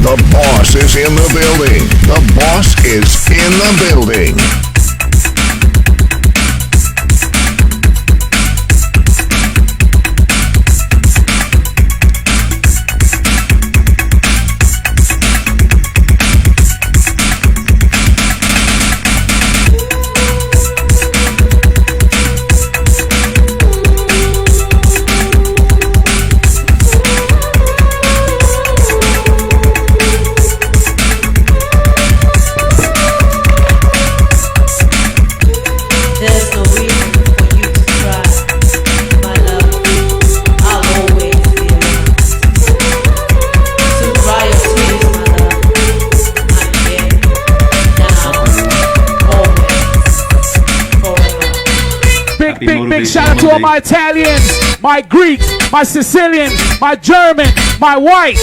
The boss is in the building. The boss is in the building. Big shout out to all my Italians, my Greeks, my Sicilians, my German, my white,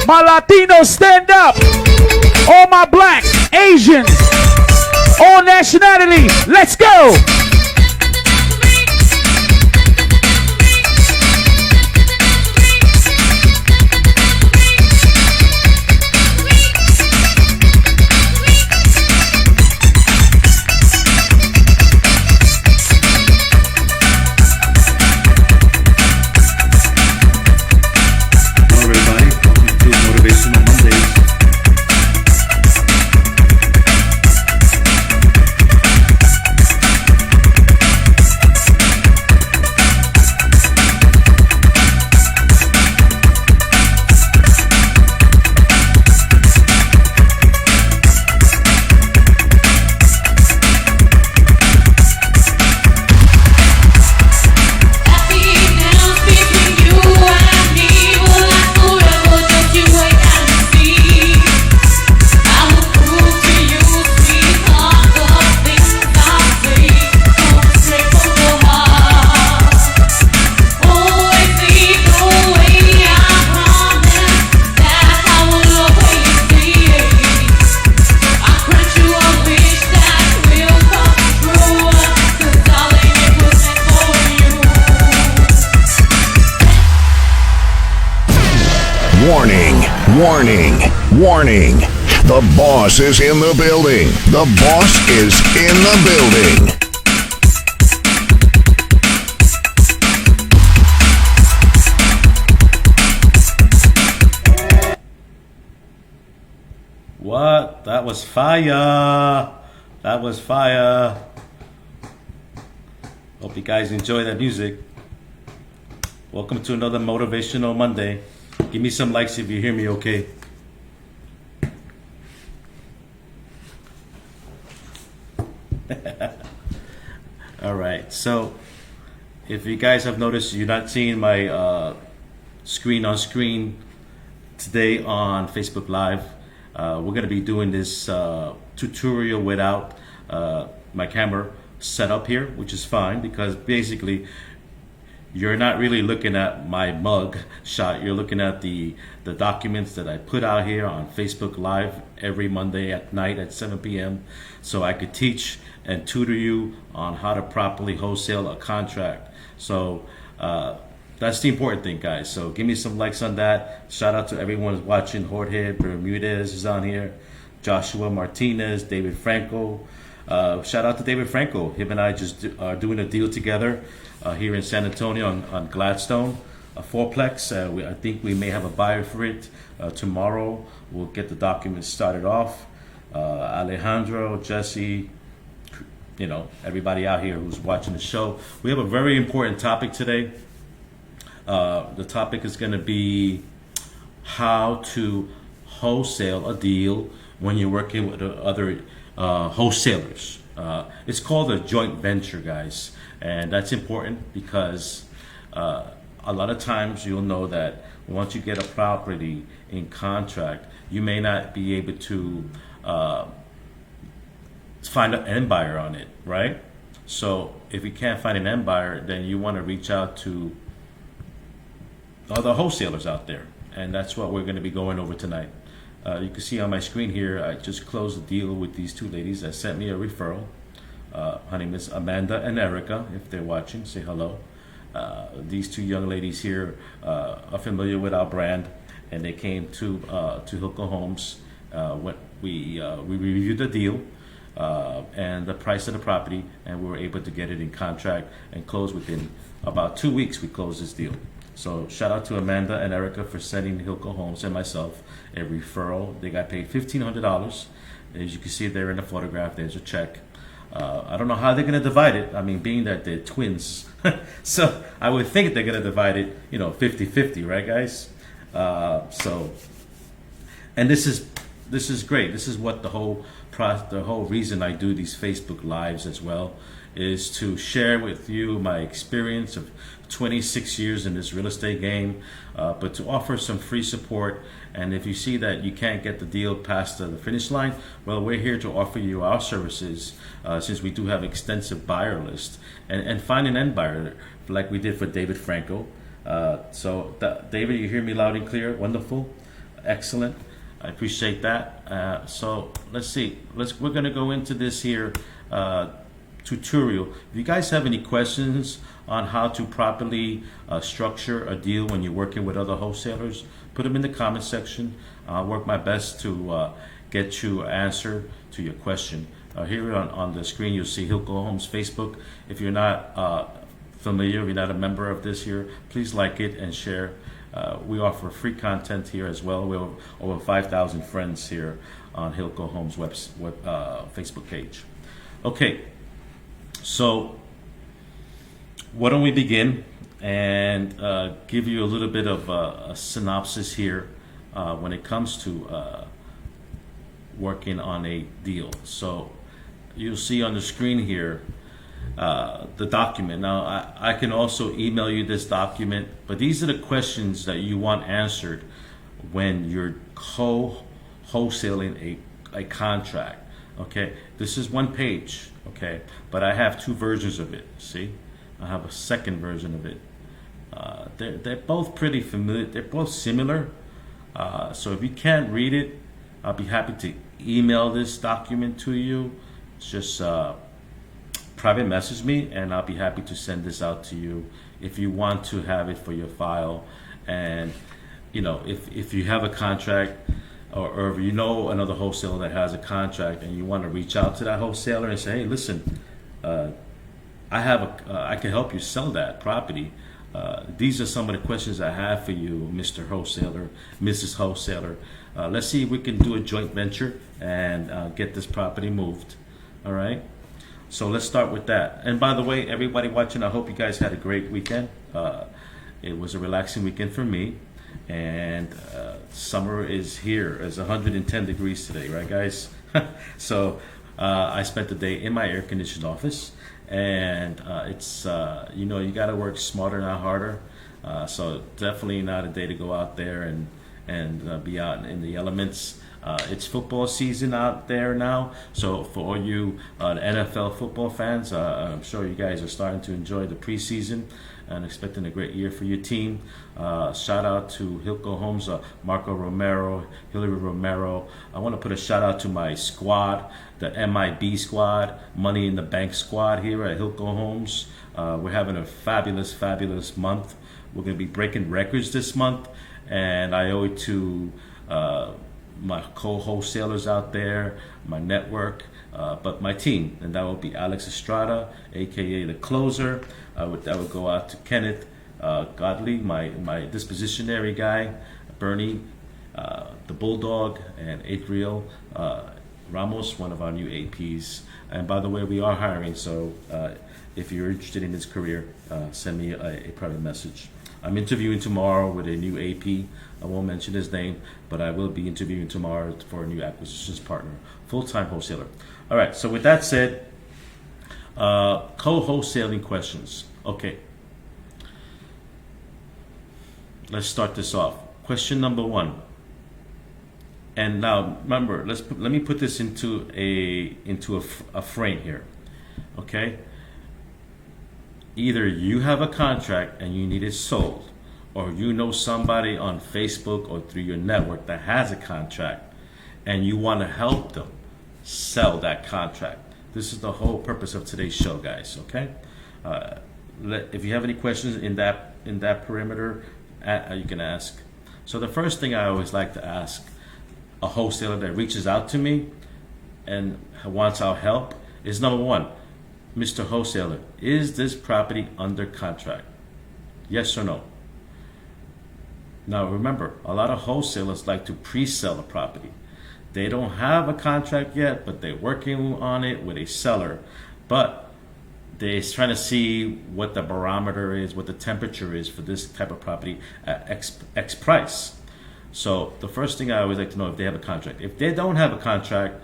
my Latinos, stand up. All my black, Asians, all nationality, let's go. Warning, warning. The boss is in the building. The boss is in the building. What? That was fire. That was fire. Hope you guys enjoy that music. Welcome to another Motivational Monday. Give me some likes if you hear me okay. All right, so if you guys have noticed, you're not seeing my screen on screen today on Facebook Live. We're going to be doing this tutorial without my camera set up here, which is fine because basically you're not really looking at my mug shot. You're looking at the documents that I put out here on Facebook Live every Monday at night at 7 p.m. so I could teach and tutor you on how to properly wholesale a contract. So that's the important thing, guys. So give me some likes on that. Shout out to everyone who's watching. Jorge Bermudez is on here. Joshua Martinez, David Franco. Shout out to David Franco. Him and I just are doing a deal together here in San Antonio on Gladstone, a fourplex. I think we may have a buyer for it tomorrow. We'll get the documents started off. Alejandro, Jesse, you know, everybody out here who's watching the show. We have a very important topic today. The topic is going to be how to wholesale a deal when you're working with other wholesalers. It's called a joint venture, guys, and that's important because a lot of times you'll know that once you get a property in contract, you may not be able to find an end buyer on it, right? So if you can't find an end buyer, then you want to reach out to other wholesalers out there, and that's what we're going to be going over tonight. You can see on my screen here, I just closed a deal with these two ladies that sent me a referral. Her name is Amanda and Erica. If they're watching, say hello. These two young ladies here are familiar with our brand, and they came to Hilco Homes. When we reviewed the deal and the price of the property, and we were able to get it in contract and close within about 2 weeks. We closed this deal. So shout out to Amanda and Erica for sending Hilco Homes and myself a referral. They got paid $1,500. As you can see there in the photograph, there's a check. I don't know how they're going to divide it. I mean, being that they're twins. So I would think they're going to divide it, 50-50, right, guys? And this is great. This is what the whole reason I do these Facebook Lives as well, is to share with you my experience of 26 years in this real estate game, but to offer some free support. And if you see that you can't get the deal past the finish line, well, we're here to offer you our services, since we do have extensive buyer list, and find an end buyer like we did for David Franco. David, you hear me loud and clear? Wonderful, excellent. I appreciate that. So let's see. We're going to go into this here tutorial. If you guys have any questions on how to properly structure a deal when you're working with other wholesalers, put them in the comment section. I'll work my best to get you an answer to your question. Here on the screen, you'll see Hilco Homes Facebook. If you're not familiar, if you're not a member of this here, please like it and share. We offer free content here as well. We have over 5,000 friends here on Hilco Homes Facebook page. Okay, so why don't we begin and give you a little bit of a synopsis here when it comes to working on a deal. So you'll see on the screen here the document. Now, I can also email you this document, but these are the questions that you want answered when you're wholesaling a contract. Okay, this is one page, okay, but I have two versions of it. See, I have a second version of it. They're both pretty familiar. They're both similar. So if you can't read it, I'll be happy to email this document to you. It's just private message me, and I'll be happy to send this out to you if you want to have it for your file. And if you have a contract, or if you know another wholesaler that has a contract and you want to reach out to that wholesaler and say, hey, listen, I can help you sell that property. These are some of the questions I have for you, Mr. Wholesaler, Mrs. Wholesaler. Let's see if we can do a joint venture and get this property moved. All right. So let's start with that. And by the way, everybody watching, I hope you guys had a great weekend. It was a relaxing weekend for me. And summer is here. It's 110 degrees today, right, guys? So I spent the day in my air-conditioned office. And it's, you got to work smarter, not harder. So definitely not a day to go out there and be out in the elements. It's football season out there now, so for all you NFL football fans, I'm sure you guys are starting to enjoy the preseason and expecting a great year for your team. Shout out to Hilco Homes, Marco Romero, Hillary Romero. I want to put a shout out to my squad, the MIB squad, Money in the Bank squad here at Hilco Homes. We're having a fabulous, fabulous month. We're going to be breaking records this month, and I owe it to my co-wholesalers out there, my network, but my team, and that would be Alex Estrada, aka the closer. That would go out to Kenneth Godley, my dispositionary guy, Bernie, the Bulldog, and Adriel Ramos, one of our new APs. And by the way, we are hiring, so if you're interested in this career, send me a private message. I'm interviewing tomorrow with a new AP. I won't mention his name, but I will be interviewing tomorrow for a new acquisitions partner, full-time wholesaler. All right, so with that said, co-wholesaling questions. Okay, let's start this off. Question number one. And now remember, let me put this into a frame here. Okay? Either you have a contract and you need it sold, or you know somebody on Facebook or through your network that has a contract and you want to help them sell that contract. This is the whole purpose of today's show, guys. Okay? If you have any questions in that perimeter, you can ask. So the first thing I always like to ask a wholesaler that reaches out to me and wants our help is, number one, Mr. Wholesaler, is this property under contract? Yes or no? Now remember, a lot of wholesalers like to pre-sell a property. They don't have a contract yet, but they're working on it with a seller. But they're trying to see what the barometer is, what the temperature is for this type of property at X price. So the first thing I always like to know if they have a contract. If they don't have a contract,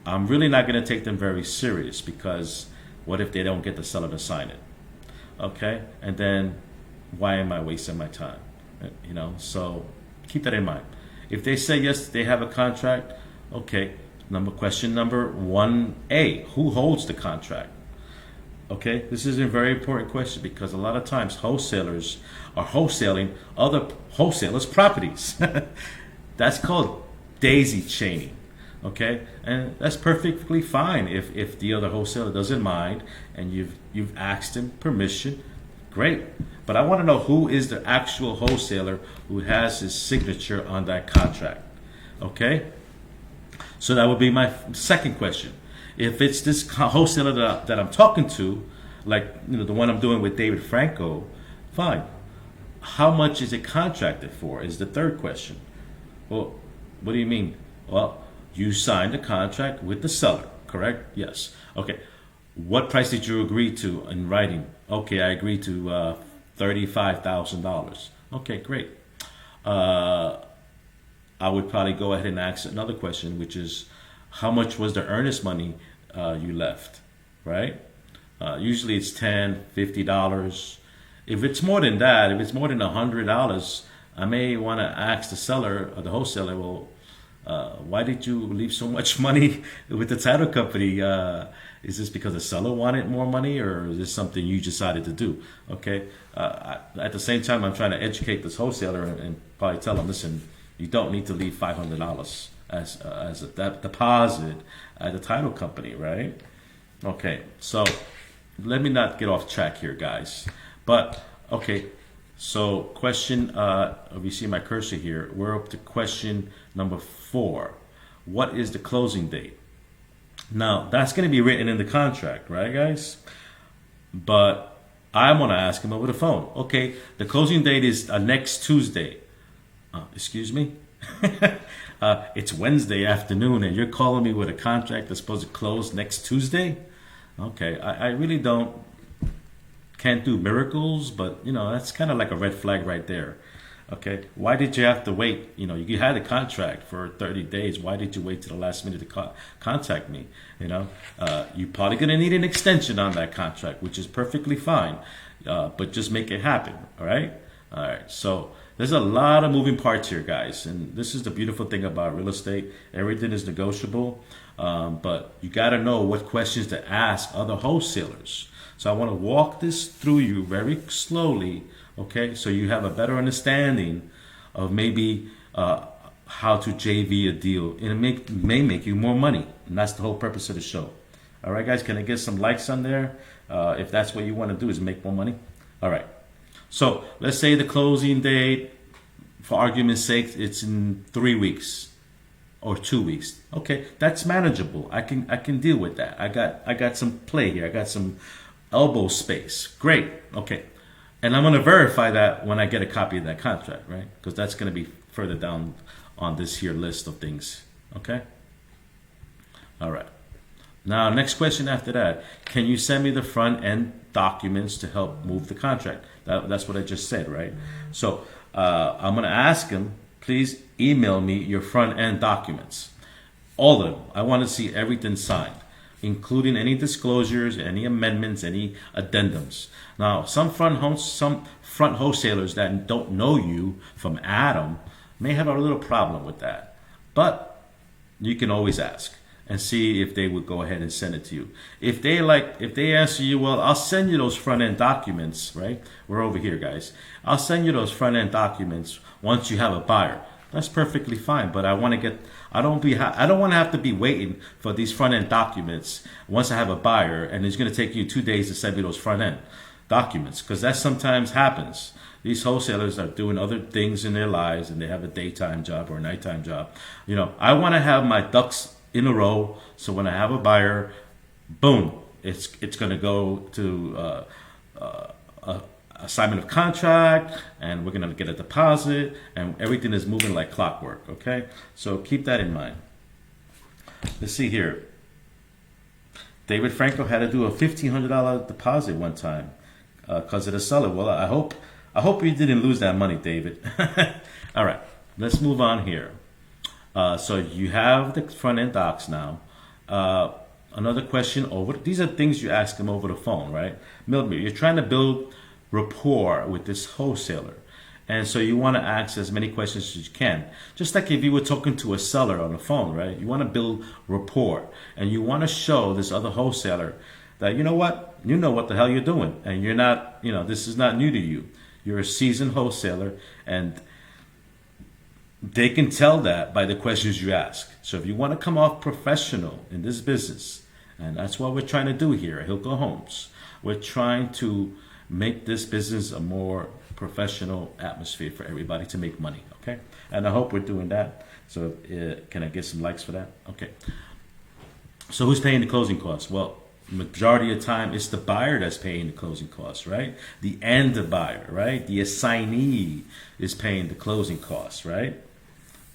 I'm really not going to take them very serious, because what if they don't get the seller to sign it? Okay, and then why am I wasting my time? You know, so keep that in mind. If they say yes, they have a contract. Okay, question number 1A, who holds the contract? Okay, this is a very important question, because a lot of times wholesalers are wholesaling other wholesalers' properties. That's called daisy chaining. Okay, and that's perfectly fine if the other wholesaler doesn't mind and you've asked him permission. Great, but I want to know who is the actual wholesaler who has his signature on that contract. Okay, so that would be my second question. If it's this wholesaler that I'm talking to, like, you know, the one I'm doing with David Franco, fine. How much is it contracted for is the third question. Well, what do you mean? Well, you signed a contract with the seller, correct? Yes. Okay. What price did you agree to in writing? Okay, I agreed to $35,000. Okay, great. I would probably go ahead and ask another question, which is, how much was the earnest money you left, right? Usually it's $10, $50. If it's more than that, if it's more than $100, I may want to ask the seller or the wholesaler, well, why did you leave so much money with the title company? Is this because the seller wanted more money, or is this something you decided to do? Okay. At the same time, I'm trying to educate this wholesaler and probably tell them, listen, you don't need to leave $500 as that deposit at the title company, right? Okay. So let me not get off track here, guys. But okay. So question, if you see my cursor here, we're up to question number 4. What is the closing date? Now, that's going to be written in the contract, right, guys? But I want to ask him over the phone. Okay, the closing date is next Tuesday. Excuse me? It's Wednesday afternoon, and you're calling me with a contract that's supposed to close next Tuesday? Okay, I really can't do miracles, but you know, that's kind of like a red flag right there. Okay, why did you have to wait? You know, you had a contract for 30 days. Why did you wait to the last minute to contact me? You know, you're probably going to need an extension on that contract, which is perfectly fine, but just make it happen. All right. So there's a lot of moving parts here, guys, and this is the beautiful thing about real estate. Everything is negotiable, but you got to know what questions to ask other wholesalers. So I want to walk this through you very slowly, okay, so you have a better understanding of maybe how to JV a deal. And it may make you more money, and that's the whole purpose of the show. All right, guys, can I get some likes on there? If that's what you want to do, is make more money. All right, so let's say the closing date, for argument's sake, it's in 3 weeks or 2 weeks. Okay, that's manageable. I can deal with that. I got some play here. I got some elbow space. Great. Okay. And I'm going to verify that when I get a copy of that contract, right? Because that's going to be further down on this here list of things. Okay. All right. Now, next question after that. Can you send me the front end documents to help move the contract? That's what I just said, right? So I'm going to ask him, please email me your front end documents. All of them. I want to see everything signed, including any disclosures, any amendments, any addendums. Now, some front wholesalers that don't know you from Adam may have a little problem with that. But you can always ask and see if they would go ahead and send it to you. If they answer you, well, I'll send you those front-end documents, right? We're over here, guys. I'll send you those front-end documents once you have a buyer. That's perfectly fine, but I don't want to have to be waiting for these front-end documents once I have a buyer, and it's going to take you 2 days to send me those front-end documents, because that sometimes happens. these wholesalers are doing other things in their lives and they have a daytime job or a nighttime job. I want to have my ducks in a row, so when I have a buyer, boom, it's going to go to assignment of contract, and we're going to get a deposit, and everything is moving like clockwork. Okay, so keep that in mind. Let's see here. David Franco had to do a $1,500 deposit one time because of the seller. Well, I hope you didn't lose that money, David. All right, let's move on here. So you have the front end docs now. Another question these are things you ask them over the phone, right? Milton, you're trying to build rapport with this wholesaler. And so you want to ask as many questions as you can. Just like if you were talking to a seller on the phone, right? You want to build rapport. And you want to show this other wholesaler that, you know what the hell you're doing. And you're not, this is not new to you. You're a seasoned wholesaler, and they can tell that by the questions you ask. So if you want to come off professional in this business, and that's what we're trying to do here at Hilco Homes, we're trying to make this business a more professional atmosphere for everybody to make money, okay? And I hope we're doing that. So can I get some likes for that? Okay. So who's paying the closing costs? Well, majority of the time it's the buyer that's paying the closing costs, right? The end buyer, right? The assignee is paying the closing costs, right?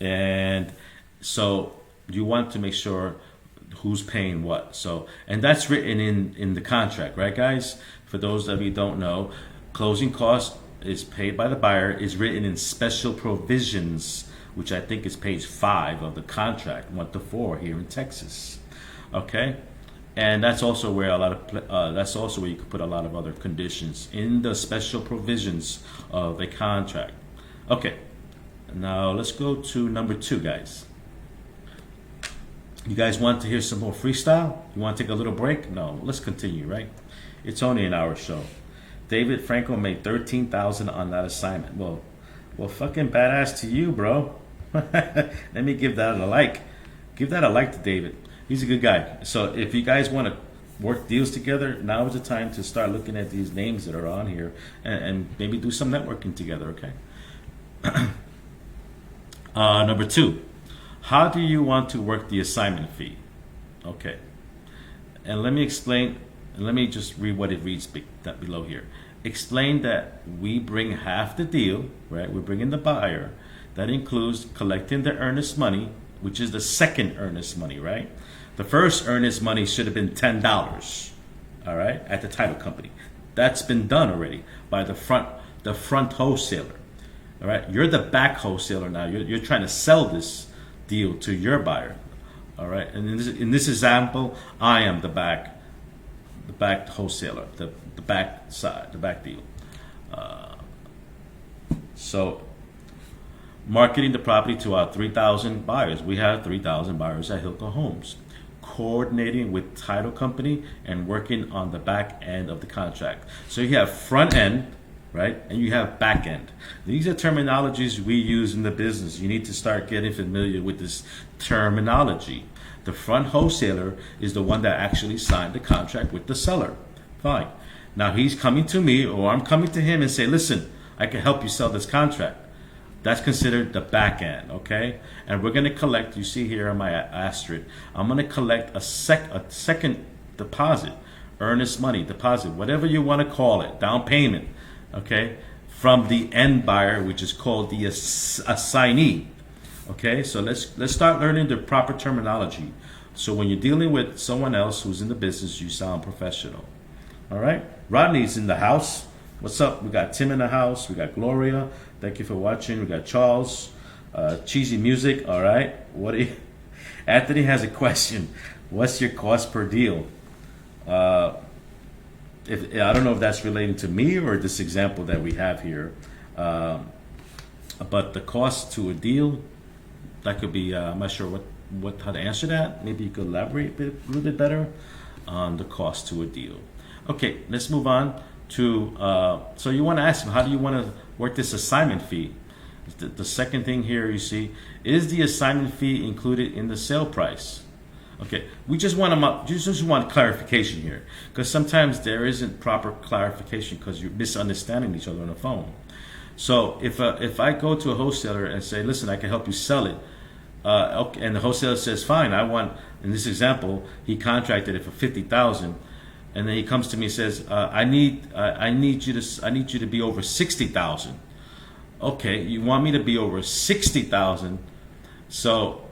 And so you want to make sure who's paying what. So, and that's written in the contract, right, guys? For those of you who don't know, closing costs is paid by the buyer, is written in special provisions, which I think is page 5 of the contract, 1 to 4 here in Texas. Okay, and that's also where that's also where you can put a lot of other conditions in the special provisions of a contract. Okay, now let's go to number 2, guys. You guys want to hear some more freestyle? You want to take a little break? No, let's continue, right? It's only an hour show. David Franco made $13,000 on that assignment. Well, fucking badass to you, bro. Let me give that a like. Give that a like to David. He's a good guy. So if you guys want to work deals together, now is the time to start looking at these names that are on here and maybe do some networking together, okay? Number 2, how do you want to work the assignment fee? Okay. And let me explain. Let me just read what it reads below here. Explain that we bring half the deal, right? We're bringing the buyer. That includes collecting the earnest money, which is the second earnest money, right? The first earnest money should have been $10, all right, at the title company. That's been done already by the front wholesaler, all right? You're the back wholesaler now. You're trying to sell this deal to your buyer, all right? And in this example, I am the back wholesaler, the back side, the back deal. So marketing the property to our 3,000 buyers. We have 3,000 buyers at Hilco Homes. Coordinating with title company and working on the back end of the contract. So you have front end, right? And you have back end. These are terminologies we use in the business. You need to start getting familiar with this terminology. The front wholesaler is the one that actually signed the contract with the seller. Fine. Now he's coming to me, or I'm coming to him and say, listen, I can help you sell this contract. That's considered the back end, okay? And we're going to collect, you see here on my asterisk, I'm going to collect a second deposit, earnest money, deposit, whatever you want to call it, down payment, okay, from the end buyer, which is called the assignee. Okay, so let's start learning the proper terminology. So when you're dealing with someone else who's in the business, you sound professional. All right, Rodney's in the house. What's up? We got Tim in the house. We got Gloria. Thank you for watching. We got Charles. Cheesy music. All right. Anthony has a question. What's your cost per deal? I don't know if that's relating to me or this example that we have here. But the cost to a deal, that could be, I'm not sure how to answer that. Maybe you could elaborate a little bit better on the cost to a deal. Okay, let's move on to, so you want to ask them, how do you want to work this assignment fee? The second thing here you see, is the assignment fee included in the sale price? Okay, we just want clarification here, because sometimes there isn't proper clarification because you're misunderstanding each other on the phone. So if I go to a wholesaler and say, listen, I can help you sell it, okay, and the wholesaler says, fine, I want, in this example, he contracted it for 50,000, and then he comes to me and says, I need you to be over 60,000. Okay, you want me to be over 60,000, so,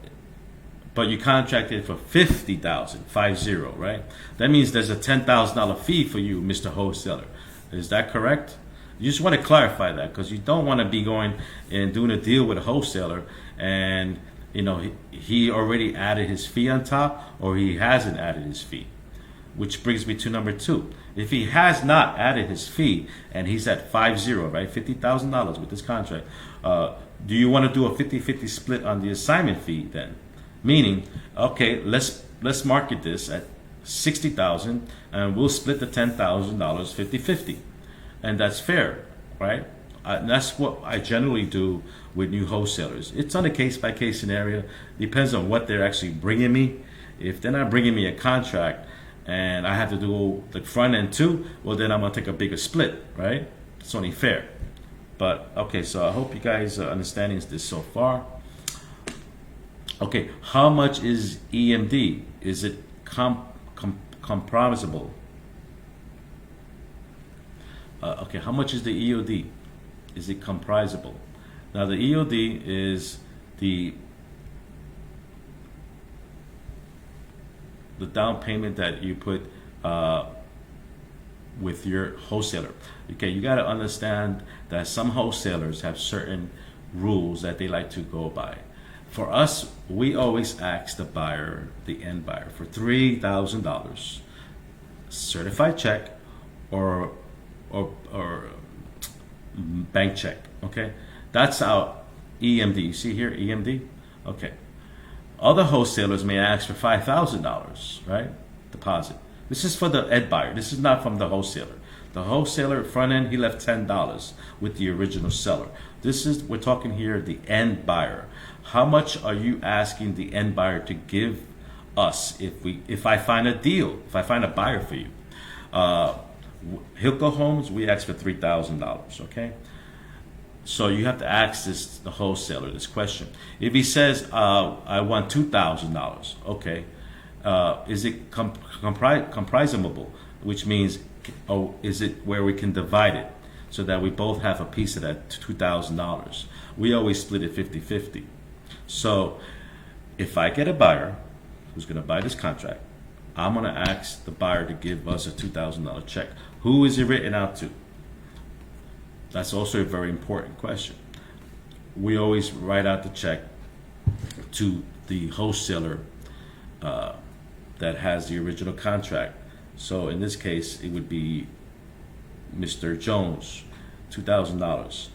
but you contracted for 50,000, 50, right? That means there's a $10,000 fee for you, Mr. Wholesaler. Is that correct? You just want to clarify that, because you don't want to be going and doing a deal with a wholesaler and he already added his fee on top, or he hasn't added his fee. Which brings me to number 2. If he has not added his fee and he's at 50, right, $50,000 with this contract, do you want to do a 50-50 split on the assignment fee then? Meaning, okay, let's market this at 60,000 and we'll split the $10,000 50-50, and that's fair, right? And that's what I generally do with new wholesalers. It's on a case-by-case scenario. Depends on what they're actually bringing me. If they're not bringing me a contract and I have to do the front end too, well, then I'm going to take a bigger split, right? It's only fair. But, okay, so I hope you guys are understanding this so far. Okay, how much is EMD? Is it compromisable? Okay, how much is the EOD? Is it comprisable? Now, the EOD is the down payment that you put with your wholesaler. Okay, you got to understand that some wholesalers have certain rules that they like to go by. For us, we always ask the buyer, the end buyer, for $3,000 certified check or bank check. Okay, that's our EMD. You see here, EMD. Okay. Other wholesalers may ask for $5,000, right? Deposit. This is for the end buyer. This is not from the wholesaler. The wholesaler front end, he left $10 with the original seller. We're talking here the end buyer. How much are you asking the end buyer to give us if I find a deal, if I find a buyer for you? Hilco Homes, we ask for $3,000, okay? So you have to ask the wholesaler this question. If he says, I want $2,000, okay, is it comprisable? Which means, is it where we can divide it so that we both have a piece of that $2,000? We always split it 50-50. So if I get a buyer who's going to buy this contract, I'm going to ask the buyer to give us a $2,000 check. Who is it written out to? That's also a very important question. We always write out the check to the wholesaler that has the original contract. So in this case, it would be Mr. Jones, $2,000.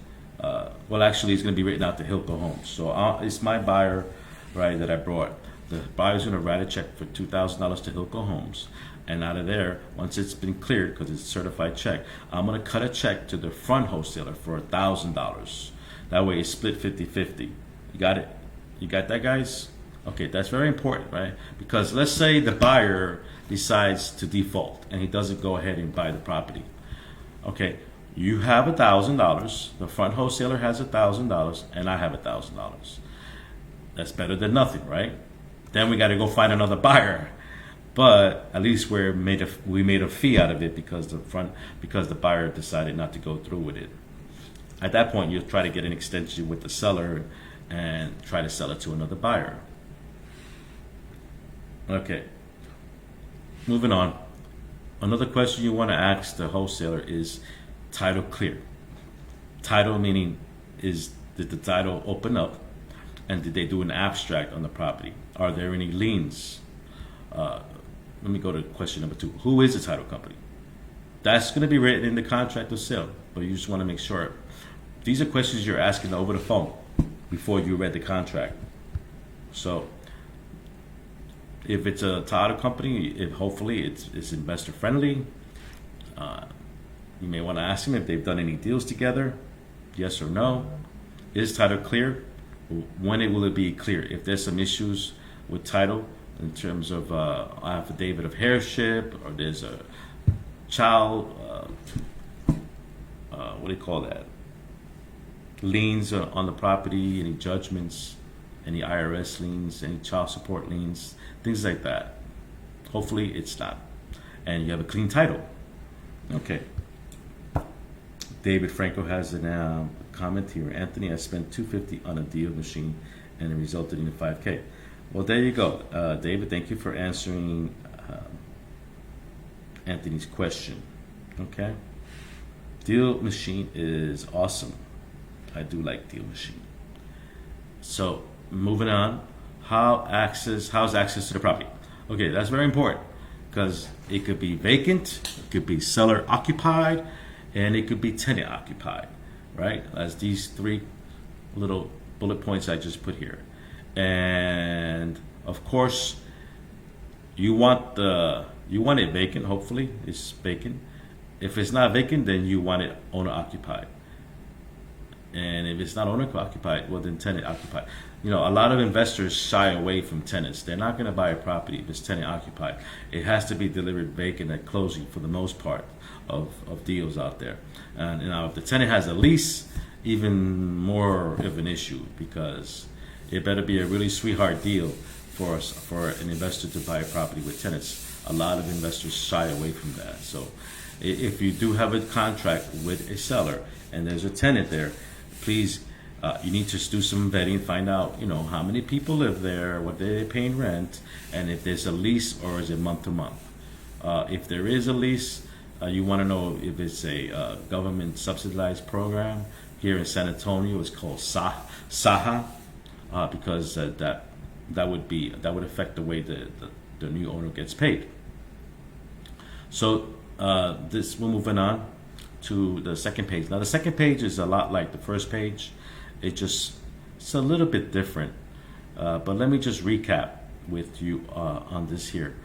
Well, actually, it's going to be written out to Hilco Homes. So it's my buyer, right, that I brought. The buyer's going to write a check for $2,000 to Hilco Homes. And out of there, once it's been cleared, because it's a certified check, I'm going to cut a check to the front wholesaler for $1,000. That way it's split 50-50. You got it? You got that, guys? Okay, that's very important, right? Because let's say the buyer decides to default and he doesn't go ahead and buy the property. Okay, you have $1,000, the front wholesaler has $1,000, and I have $1,000. That's better than nothing, right? Then we got to go find another buyer. But at least we made a fee out of it because the buyer decided not to go through with it. At that point, you'll try to get an extension with the seller and try to sell it to another buyer. Okay, moving on. Another question you want to ask the wholesaler is title clear. Title meaning did the title open up, and did they do an abstract on the property? Are there any liens? Let me go to question number 2. Who is the title company? That's going to be written in the contract of sale, but you just want to make sure. These are questions you're asking over the phone before you read the contract. So if it's a title company, hopefully it's investor friendly. You may want to ask them if they've done any deals together. Yes or no. Is title clear? When will it be clear? If there's some issues with title, in terms of affidavit of heirship, or there's a child, what do you call that? liens on the property, any judgments, any IRS liens, any child support liens, things like that. Hopefully it's not. And you have a clean title. Okay. David Franco has a comment here. Anthony, I spent $250 on a deal machine and it resulted in a $5K. Well, there you go. David, thank you for answering Anthony's question. Okay. Deal machine is awesome. I do like deal machine. So moving on, how's access to the property? Okay, that's very important because it could be vacant, it could be seller occupied, and it could be tenant occupied, right? As these three little bullet points I just put here. And of course, you want it vacant. Hopefully, it's vacant. If it's not vacant, then you want it owner occupied. And if it's not owner occupied, well then tenant occupied. You know, a lot of investors shy away from tenants. They're not going to buy a property if it's tenant occupied. It has to be delivered vacant at closing for the most part of deals out there. And you know, if the tenant has a lease, even more of an issue because it better be a really sweetheart deal for an investor to buy a property with tenants. A lot of investors shy away from that. So if you do have a contract with a seller and there's a tenant there, please, you need to do some vetting, find out, you know, how many people live there, what they're paying rent, and if there's a lease or is it month to month. If there is a lease, you want to know if it's a government subsidized program. Here in San Antonio, it's called SAHA, because that would affect the way the new owner gets paid. So we're moving on to the second page. Now the second page is a lot like the first page. It's a little bit different. But let me just recap with you on this here.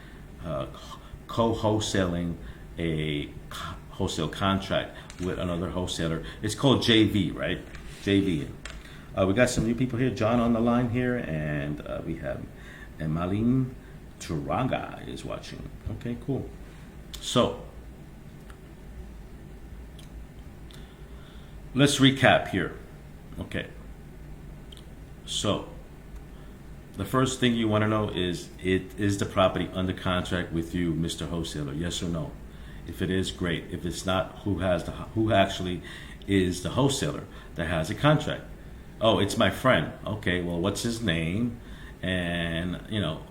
Co-wholesaling a wholesale contract with another wholesaler. It's called JV, right? JV. We got some new people here. John on the line here, and we have Emalin Turanga is watching. Okay, cool. So let's recap here. Okay. So the first thing you want to know is the property under contract with you, Mr. Wholesaler? Yes or no? If it is, great. If it's not, who actually is the wholesaler that has a contract? Oh, it's my friend. Okay, well, what's his name? And you know,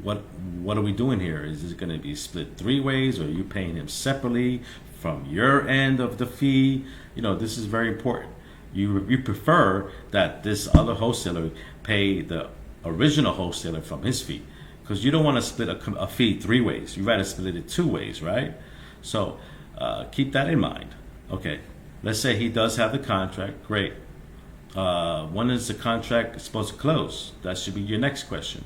what are we doing here? Is this going to be split three ways, or are you paying him separately from your end of the fee? You know, this is very important. You prefer that this other wholesaler pay the original wholesaler from his fee, because you don't want to split a fee three ways. You rather split it two ways, right? So keep that in mind. Okay, let's say he does have the contract. Great. When is the contract supposed to close? That should be your next question.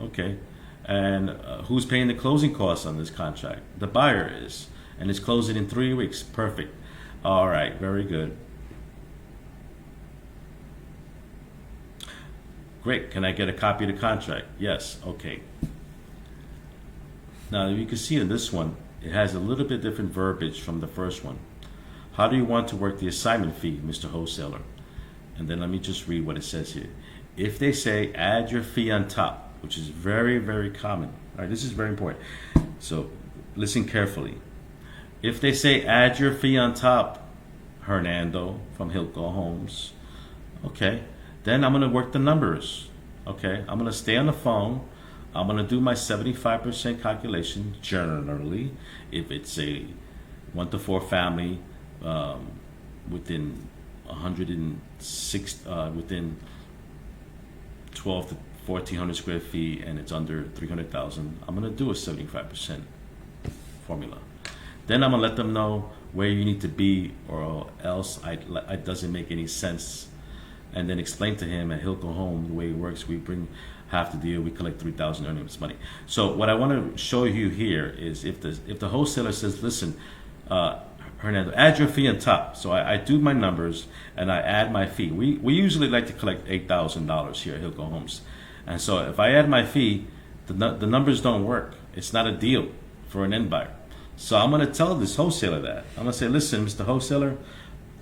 Okay, and who's paying the closing costs on this contract? The buyer is, and it's closing in 3 weeks. Perfect. All right, very good. Great. Can I get a copy of the contract? Yes. Okay. Now you can see in this one, it has a little bit different verbiage from the first one. How do you want to work the assignment fee, Mr. Wholesaler? And then let me just read what it says here. If they say add your fee on top, which is very, very common. All right, this is very important. So listen carefully. If they say add your fee on top, Hernando from Hilco Homes, okay, then I'm going to work the numbers. Okay, I'm going to stay on the phone. I'm going to do my 75% calculation generally. If it's a 1 to 4 family within 106, within 12 to 1,400 square feet, and it's under 300,000, I'm going to do a 75% formula. Then I'm going to let them know where you need to be, or else it doesn't make any sense. And then explain to him at Hilco Home the way it works. We bring half the deal, we collect 3,000 earnings money. So what I want to show you here is if the wholesaler says, listen, Hernando, add your fee on top. So I do my numbers and I add my fee. We usually like to collect $8,000 here at Hilco Homes. And so if I add my fee, the numbers don't work. It's not a deal for an end buyer. So I'm going to tell this wholesaler that. I'm going to say, listen, Mr. Wholesaler,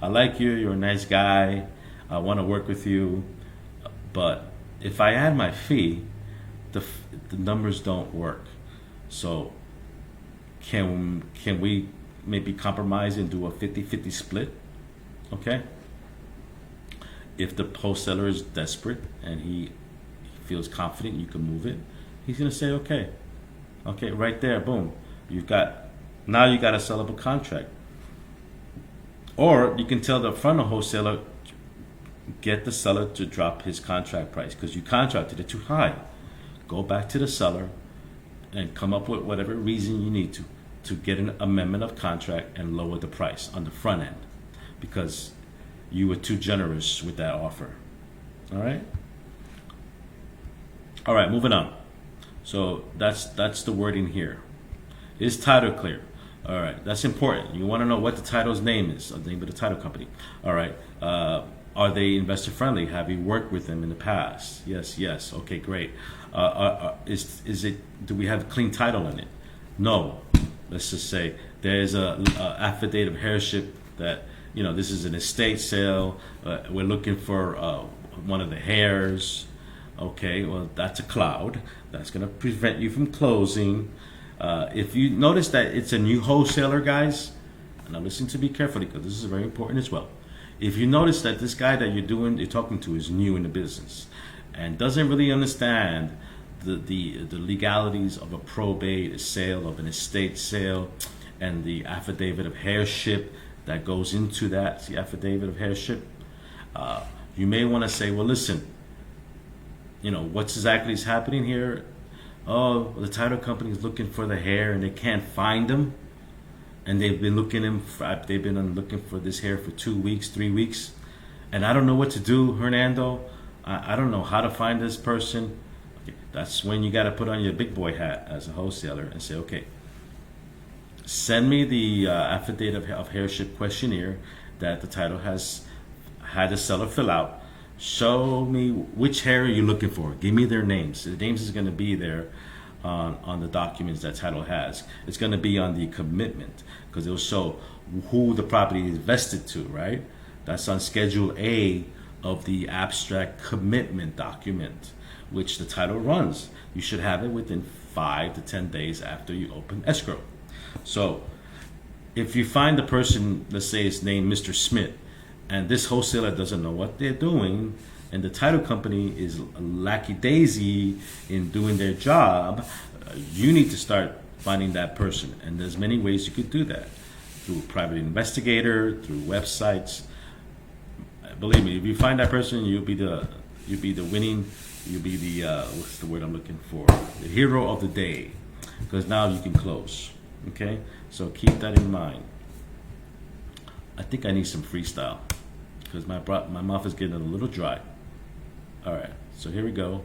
I like you. You're a nice guy. I want to work with you, but if I add my fee, the numbers don't work. So can we maybe compromise and do a 50-50 split? Okay. If the wholesaler is desperate and he feels confident you can move it, he's gonna say okay. Okay, right there, boom. You got a sellable contract. Or you can tell the front of wholesaler, get the seller to drop his contract price because you contracted it too high. Go back to the seller and come up with whatever reason you need to get an amendment of contract and lower the price on the front end because you were too generous with that offer. All right? All right, moving on. So that's the wording here. Is title clear? All right, that's important. You want to know what the title's name is, the name of the title company. All right, are they investor friendly? Have you worked with them in the past? Yes. Okay, great. Is it? Do we have clean title in it? No. Let's just say there's a affidavit of heirship that this is an estate sale. We're looking for one of the heirs. Okay, well that's a cloud. That's going to prevent you from closing. If you notice that it's a new wholesaler, guys, and now listen to me carefully because this is very important as well. If you notice that this guy that you're talking to is new in the business and doesn't really understand the legalities of a probate, a sale of an estate sale, and the affidavit of heirship that goes into that, the affidavit of heirship, you may want to say, well, listen, what's exactly is happening here? Oh, the title company is looking for the heir and they can't find them, and they've been looking for this heir for 2 weeks, 3 weeks, and I don't know what to do, Hernando. I don't know how to find this person. Okay, that's when you got to put on your big boy hat as a wholesaler and say, okay, send me the affidavit of heirship questionnaire that the title has had the seller fill out. Show me which heir you're looking for. Give me their names. The names is going to be there on the documents that title has. It's going to be on the commitment because it'll show who the property is vested to, right? That's on Schedule A of the abstract commitment document, which the title runs. You should have it within 5 to 10 days after you open escrow. So if you find the person, let's say it's named Mr. Smith, and this wholesaler doesn't know what they're doing, and the title company is lackadaisy in doing their job, you need to start finding that person. And there's many ways you could do that. Through a private investigator, through websites. Believe me, if you find that person, you'll be the what's the word I'm looking for? The hero of the day. Because now you can close. Okay? So keep that in mind. I think I need some freestyle because my mouth is getting a little dry. All right, so here we go.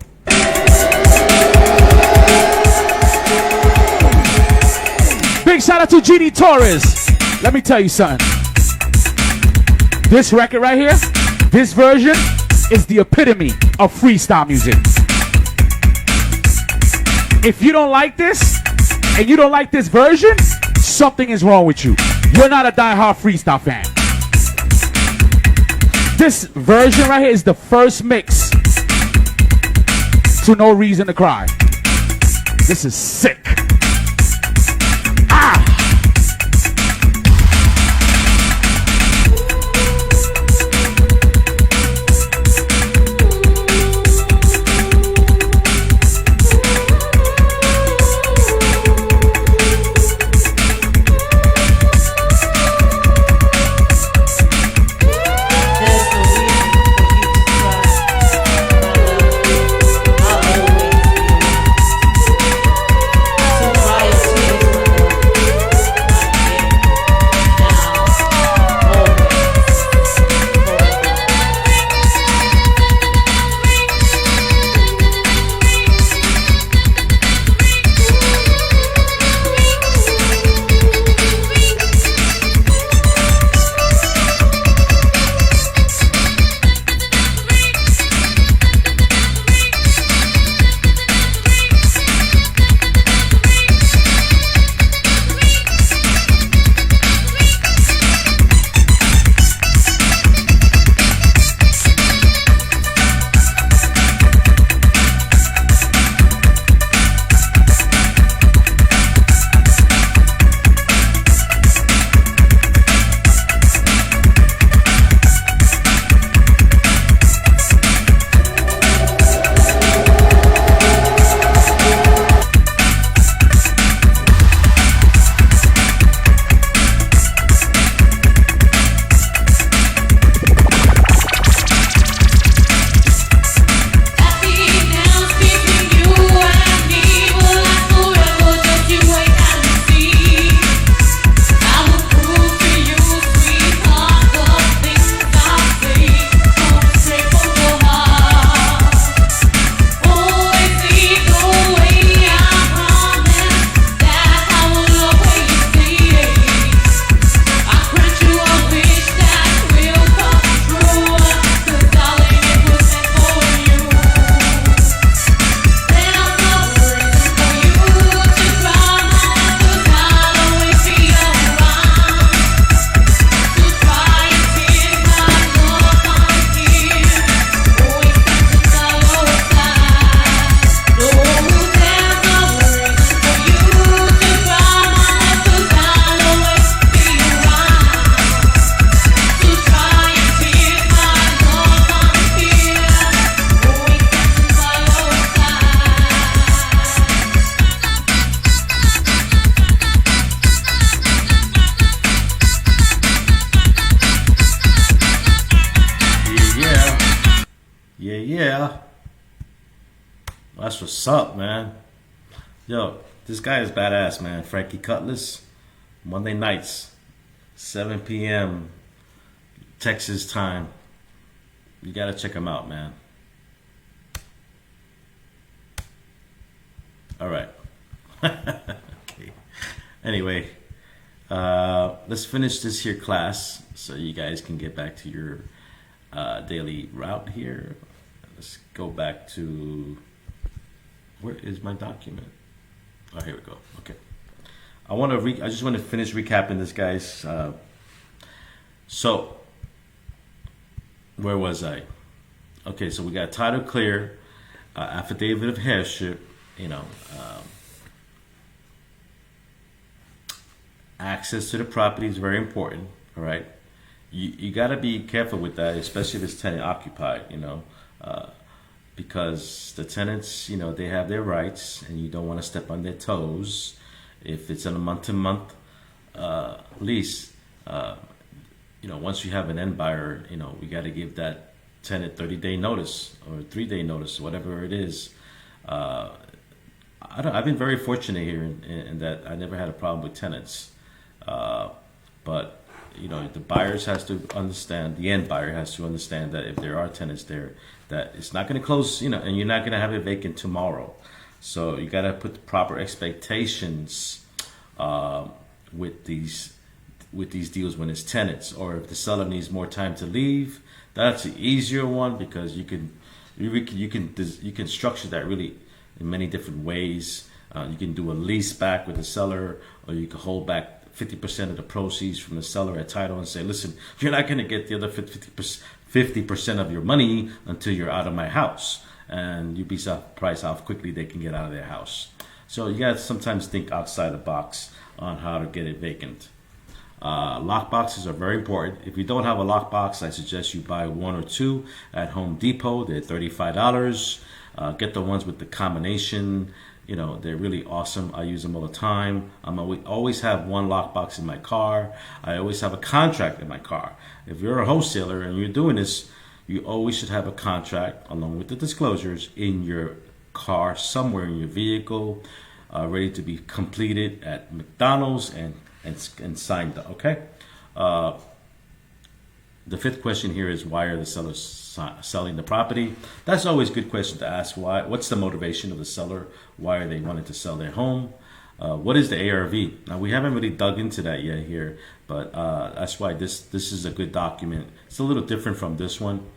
Big shout out to GD Torres. Let me tell you something. This record right here, this version is the epitome of freestyle music. If you don't like this and you don't like this version, something is wrong with you. You're not a die-hard freestyle fan. This version right here is the first mix to No Reason to Cry. This is sick. That's what's up, man. Yo, this guy is badass, man. Frankie Cutlass, Monday nights, 7 p.m. Texas time. You gotta check him out, man. All right. Okay. Anyway, let's finish this here class so you guys can get back to your daily route here. Let's go back to, where is my document? Oh, here we go. Okay. I just want to finish recapping this, guys. So, where was I? Okay, so we got title clear, affidavit of heirship, access to the property is very important. All right, you got to be careful with that, especially if it's tenant occupied. Because the tenants, they have their rights, and you don't want to step on their toes. If it's on a month-to-month lease, once you have an end buyer, we got to give that tenant 30-day notice or 3-day notice, whatever it is. I've been very fortunate here in that I never had a problem with tenants. But the buyers has to understand, the end buyer has to understand that if there are tenants there, that it's not going to close, and you're not going to have it vacant tomorrow. So you got to put the proper expectations with these deals when it's tenants, or if the seller needs more time to leave. That's an easier one because you can structure that really in many different ways. You can do a lease back with the seller, or you can hold back 50% of the proceeds from the seller at title and say, listen, you're not going to get the other 50% of your money until you're out of my house. And you'd be surprised how quickly they can get out of their house. So you got to sometimes think outside the box on how to get it vacant. Lock boxes are very important. If you don't have a lock box, I suggest you buy one or two at Home Depot. They're $35. Get the ones with the combination. They're really awesome. I use them all the time. I always have one lockbox in my car. I always have a contract in my car. If you're a wholesaler and you're doing this, you always should have a contract along with the disclosures in your car, somewhere in your vehicle, ready to be completed at McDonald's and signed up, okay? The fifth question here is, why are the sellers selling the property? That's always a good question to ask. Why? What's the motivation of the seller? Why are they wanting to sell their home? What is the ARV? Now, we haven't really dug into that yet here, but that's why this is a good document. It's a little different from this one,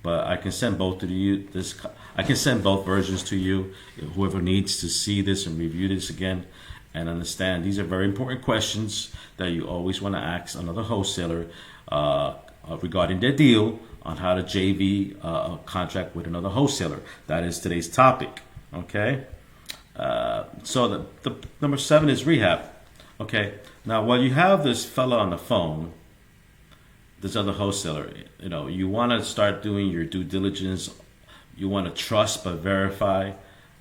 but I can send both to you. I can send both versions to you. Whoever needs to see this and review this again and understand, these are very important questions that you always want to ask another wholesaler regarding their deal on how to JV a contract with another wholesaler. That is today's topic. Okay. So the number 7 is rehab. Okay. Now, while you have this fella on the phone, this other wholesaler, you want to start doing your due diligence. You want to trust but verify.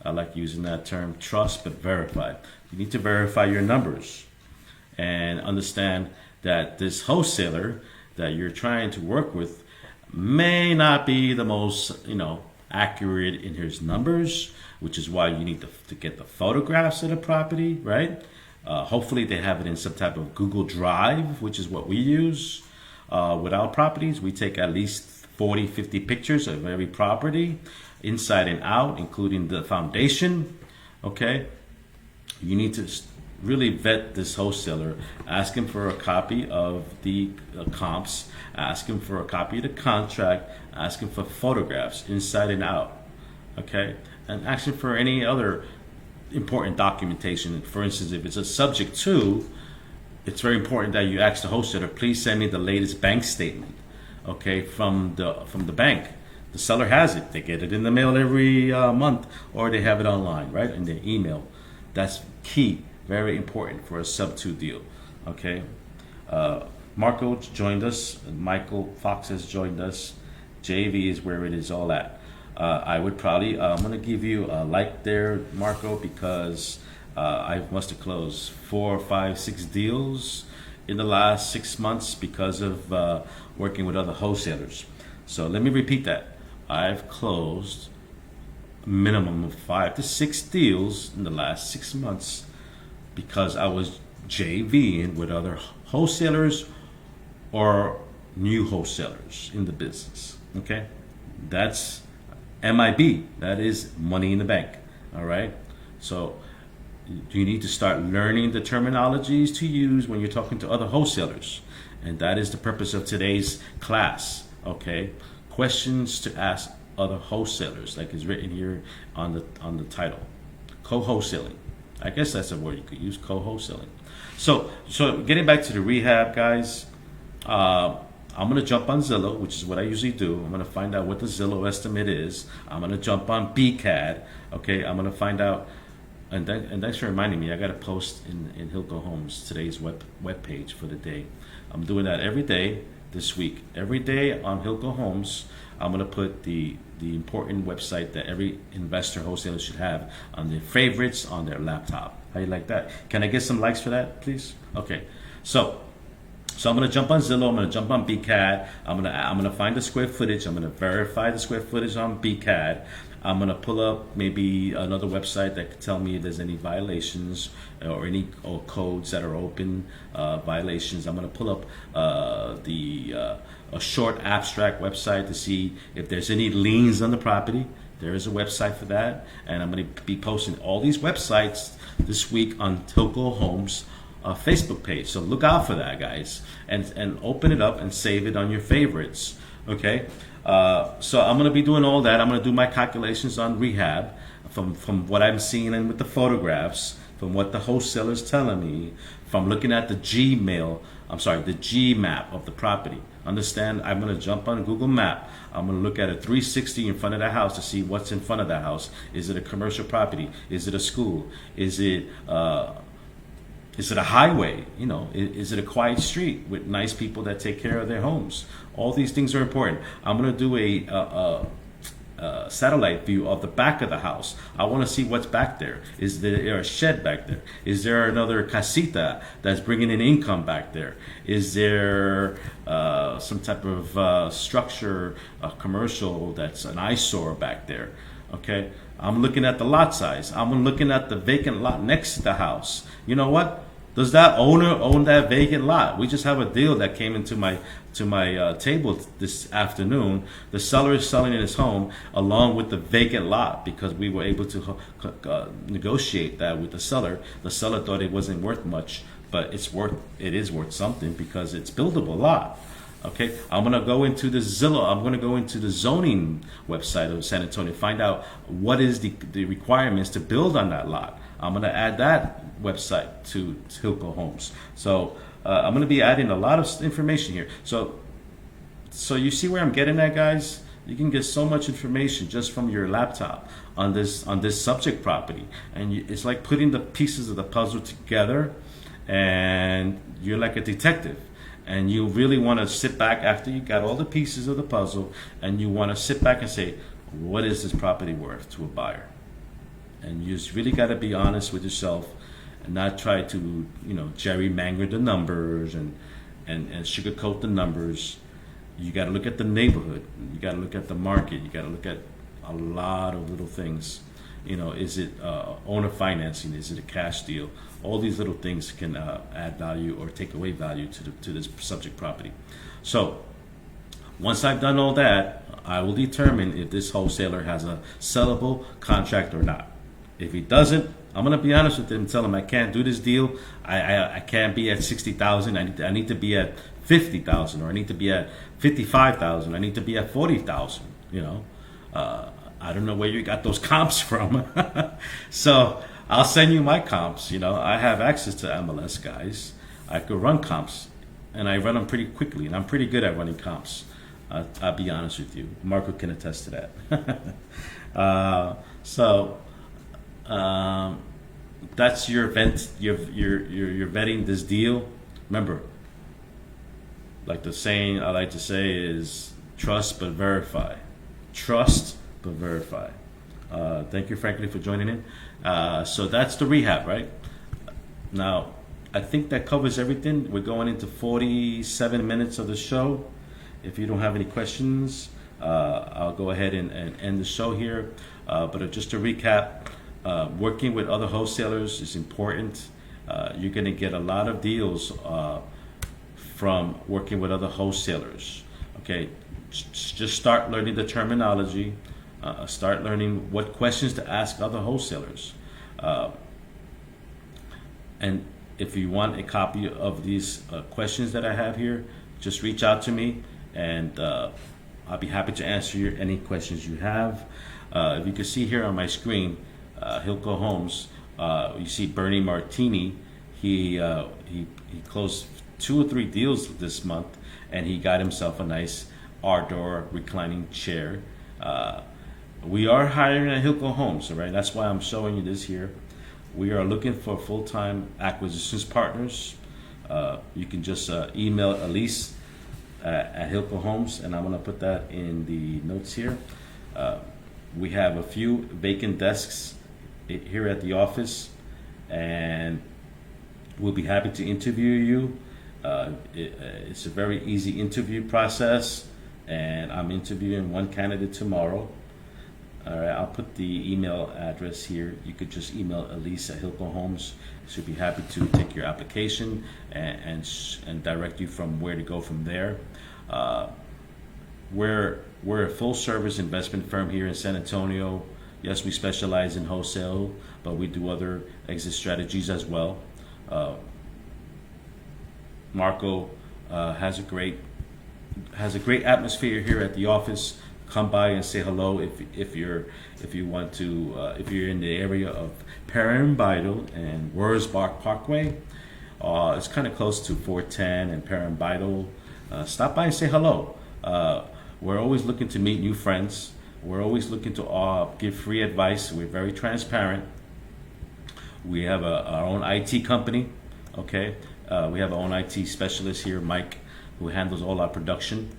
I like using that term, trust but verify. You need to verify your numbers and understand that this wholesaler that you're trying to work with may not be the most, accurate in his numbers, which is why you need to get the photographs of the property, right? Hopefully they have it in some type of Google Drive, which is what we use. With our properties, we take at least 40, 50 pictures of every property, inside and out, including the foundation, okay? You need to really vet this wholesaler. Ask him for a copy of the comps. Ask him for a copy of the contract. Ask him for photographs inside and out. Okay? And ask him for any other important documentation. For instance, if it's a subject to, it's very important that you ask the wholesaler, please send me the latest bank statement, okay, from the bank. The seller has it. They get it in the mail every month, or they have it online, right, in their email. That's key. Very important for a sub-2 deal, okay? Marco joined us. Michael Fox has joined us. JV is where it is all at. I would probably, I'm going to give you a like there, Marco, because I must have closed 4, 5, 6 deals in the last 6 months because of working with other wholesalers. So let me repeat that. I've closed minimum of 5 to 6 deals in the last 6 months because I was JVing with other wholesalers or new wholesalers in the business. Okay, that's MIB. That is money in the bank. All right. So you need to start learning the terminologies to use when you're talking to other wholesalers, and that is the purpose of today's class. Okay, questions to ask other wholesalers, like is written here on the title. Co-wholesaling. I guess that's a word you could use. Co-wholesaling. So getting back to the rehab, guys. I'm going to jump on Zillow, which is what I usually do. I'm going to find out what the Zillow estimate is. I'm going to jump on BCAD. Okay, I'm going to find out. And thanks for reminding me. I got to post in Hilco Homes today's web page for the day. I'm doing that every day this week. Every day on Hilco Homes, I'm going to put the important website that every investor wholesaler should have on their favorites on their laptop. How you like that? Can I get some likes for that, please? Okay, so I'm gonna jump on Zillow. I'm gonna jump on BCAD. I'm gonna find the square footage. I'm gonna verify the square footage on BCAD. I'm gonna pull up maybe another website that could tell me if there's any violations or any codes that are open violations. I'm gonna pull up a short abstract website to see if there's any liens on the property. There is a website for that, and I'm gonna be posting all these websites this week on Hilco Homes Facebook page. So look out for that, guys, and open it up and save it on your favorites. Okay, so I'm going to be doing all that. I'm going to do my calculations on rehab from what I'm seeing and with the photographs, from what the wholesaler's telling me, from looking at the G map of the property. Understand? I'm going to jump on Google Map. I'm going to look at a 360 in front of the house to see what's in front of that house. Is it a commercial property? Is it a school? Is it a highway? You know, is it a quiet street with nice people that take care of their homes? All these things are important. I'm going to do a satellite view of the back of the house. I want to see what's back there. Is there a shed back there? Is there another casita that's bringing in income back there? Is there some type of structure, commercial that's an eyesore back there? Okay, I'm looking at the lot size. I'm looking at the vacant lot next to the house. You know what? Does that owner own that vacant lot? We just have a deal that came into my table this afternoon. The seller is selling his home along with the vacant lot because we were able to negotiate that with the seller. The seller thought it wasn't worth much, but it is worth something because it's buildable lot. Okay, I'm gonna go into the Zillow. I'm gonna go into the zoning website of San Antonio, find out what is the requirements to build on that lot. I'm gonna add that website to Hilco Homes. So I'm gonna be adding a lot of information here. So you see where I'm getting at, guys? You can get so much information just from your laptop on this subject property, and it's like putting the pieces of the puzzle together, and you're like a detective. And you really want to sit back after you got all the pieces of the puzzle, and you want to sit back and say, what is this property worth to a buyer? And you just really got to be honest with yourself and not try to, gerrymander the numbers and sugarcoat the numbers. You got to look at the neighborhood. You got to look at the market. You got to look at a lot of little things. Is it owner financing? Is it a cash deal? All these little things can add value or take away value to this subject property. So once I've done all that, I will determine if this wholesaler has a sellable contract or not. If he doesn't, I'm going to be honest with him and tell him I can't do this deal. I can't be at 60,000. I need to be at 50,000, or I need to be at 55,000. I need to be at 40,000. I don't know where you got those comps from. So I'll send you my comps. I have access to MLS, guys. I could run comps, and I run them pretty quickly, and I'm pretty good at running comps. I'll be honest with you. Marco can attest to that. That's your event. You're vetting this deal. Remember, like the saying I like to say is, trust but verify. Trust but verify. Thank you, Franklin, for joining in. So that's the rehab, right? Now, I think that covers everything. We're going into 47 minutes of the show. If you don't have any questions, I'll go ahead and end the show here. But just to recap, working with other wholesalers is important. You're going to get a lot of deals from working with other wholesalers. Okay, just start learning the terminology. Start learning what questions to ask other wholesalers. And if you want a copy of these questions that I have here, just reach out to me, and I'll be happy to answer any questions you have. If you can see here on my screen, Hilco Homes, you see Bernie Martini. He closed 2 or 3 deals this month, and he got himself a nice Ardor reclining chair. We are hiring at Hilco Homes, all right? That's why I'm showing you this here. We are looking for full-time acquisitions partners. You can just email Elise at Hilco Homes, and I'm going to put that in the notes here. We have a few vacant desks here at the office, and we'll be happy to interview you. It's a very easy interview process, and I'm interviewing one candidate tomorrow. All right, I'll put the email address here. You could just email Elise at Hilco Homes. She'll be happy to take your application and direct you from where to go from there. We're a full-service investment firm here in San Antonio. Yes, we specialize in wholesale, but we do other exit strategies as well. Marco has a great atmosphere here at the office. Come by and say hello if you're in the area of Perrin Bidle and Wurzbach Parkway. It's kind of close to 410 and Perrin Bidle. Stop by and say hello. We're always looking to meet new friends. We're always looking to give free advice. We're very transparent. We have our own IT company. Okay, we have our own IT specialist here, Mike, who handles all our production.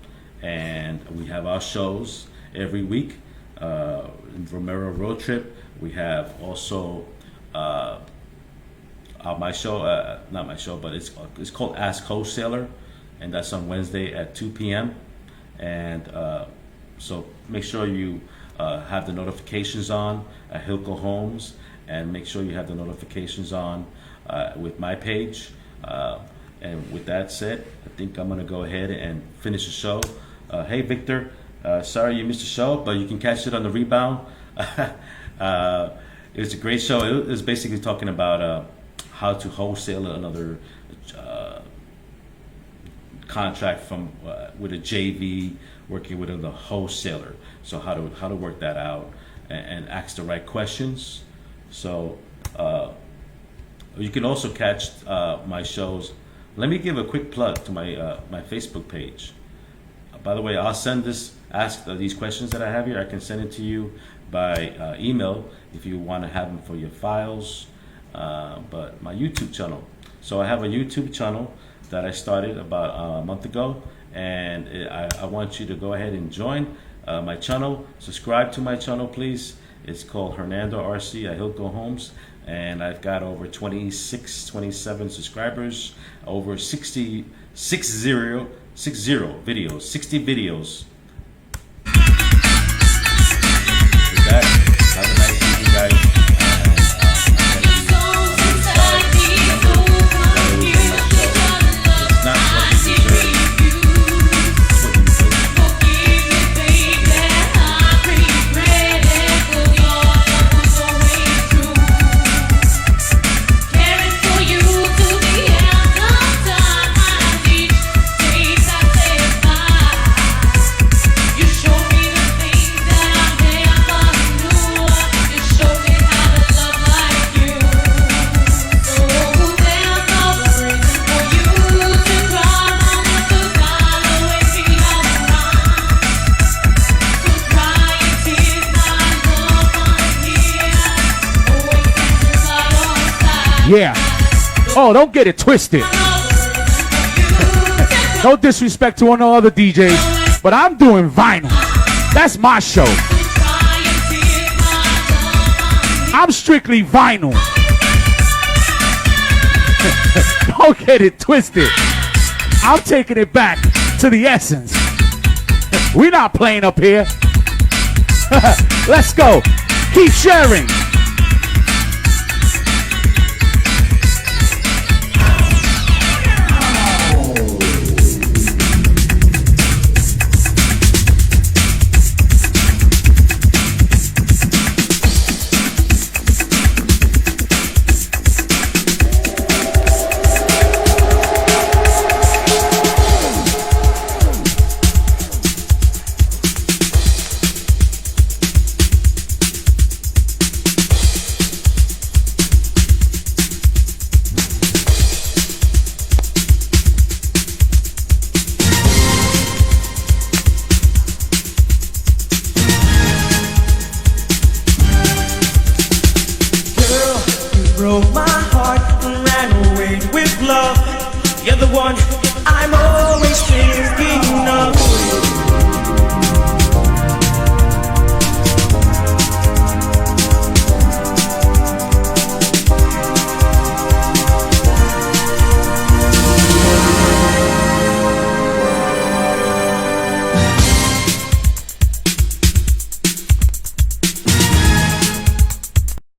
And we have our shows every week. Romero Road Trip. We have also my show, not my show, but it's called Ask Wholesaler, and that's on Wednesday at 2 p.m. And so make sure you have the notifications on at Hilco Homes, and make sure you have the notifications on with my page. And with that said, I think I'm going to go ahead and finish the show. Hey, Victor, sorry you missed the show, but you can catch it on the rebound. It was a great show. It was basically talking about how to wholesale another contract from with a JV, working with another wholesaler. So how to work that out and ask the right questions. So you can also catch my shows. Let me give a quick plug to my Facebook page. By the way, I'll send these questions that I have here. I can send it to you by email if you want to have them for your files. But my YouTube channel. So I have a YouTube channel that I started about a month ago, and I want you to go ahead and join my channel. Subscribe to my channel, please. It's called Hernando RC at Hilco Homes, and I've got over 27 subscribers, over 60 videos, 60 videos. With that, have a nice evening, guys. Yeah. Oh, don't get it twisted. No disrespect to no other DJs, but I'm doing vinyl. That's my show. I'm strictly vinyl. Don't get it twisted. I'm taking it back to the essence. We're not playing up here. Let's go. Keep sharing.